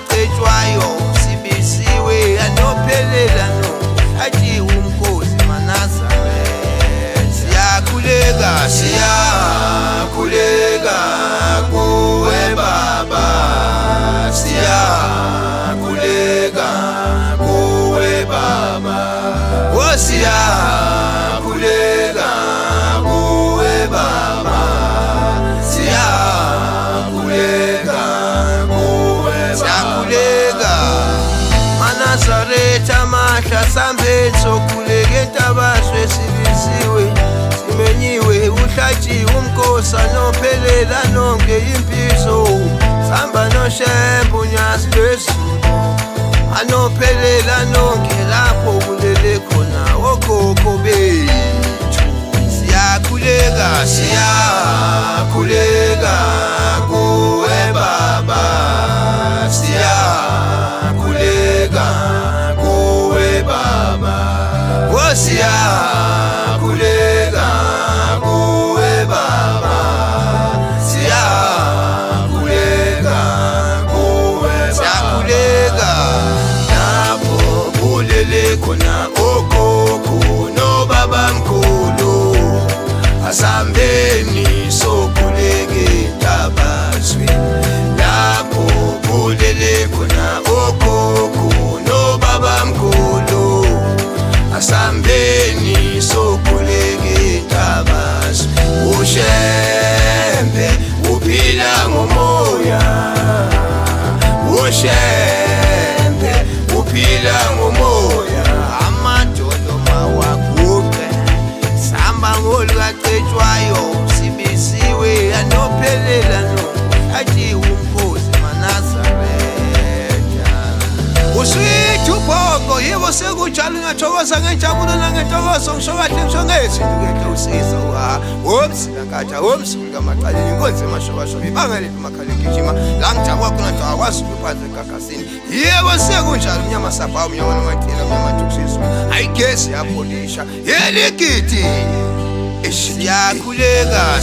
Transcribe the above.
olugacetshwayo sibisiwe anophelela no athi umkhosi Manazaretha. Siyakhuleka siyakhuleka kuwe baba, siyakhuleka kuwe baba, oh siyakhuleka kuwe baba, siyakhuleka kuwe baba, siyakhuleka Manazaretha mahla sambeni sokhuleka entabazwe sibisiwe simenyiwe uhlatshiwe umkhosi anophelela nonke impiso samba noshembe unyasi lwezulu anophelela nonke lapho kulele khona okhokho bethu. Siyakhuleka siyakhuleka kuwe baba, siyakhuleka kuwe baba, oh siyakhuleka kuwe baba, siyakhuleka kuwe baba, siyakhuleka lapho kulele khona okhokho nobabamkhulu asambeni sokhuleka entabazwe, lapho kulele khona okhokho nobabamkhulu asambeni sokhuleka entabazwe. Ushembe uphila ngomoya, ushembe uphila ngomoya, amadolo mawaguqe samba ngolugacetshwayo sibisiwe anophelela no athi umkhosi Manazaretha. Uswithu ubhoko yibo sekunjalo ngiyathokoza ngenjabulo nangentokozo ngisho kahle ngisho ngezinto kuyekhe usiza womsinakatha womsunga macaleni inkonzi emashobashoba ibanga lethu makhalekishima la ngijabula khona nje akwazi ukuphatha egagasini. Yebo sekunjalo mnyama sabha umnyama nomathela umnyama thukusizwe ayigesi yapolisha yelikiti. Siyakhuleka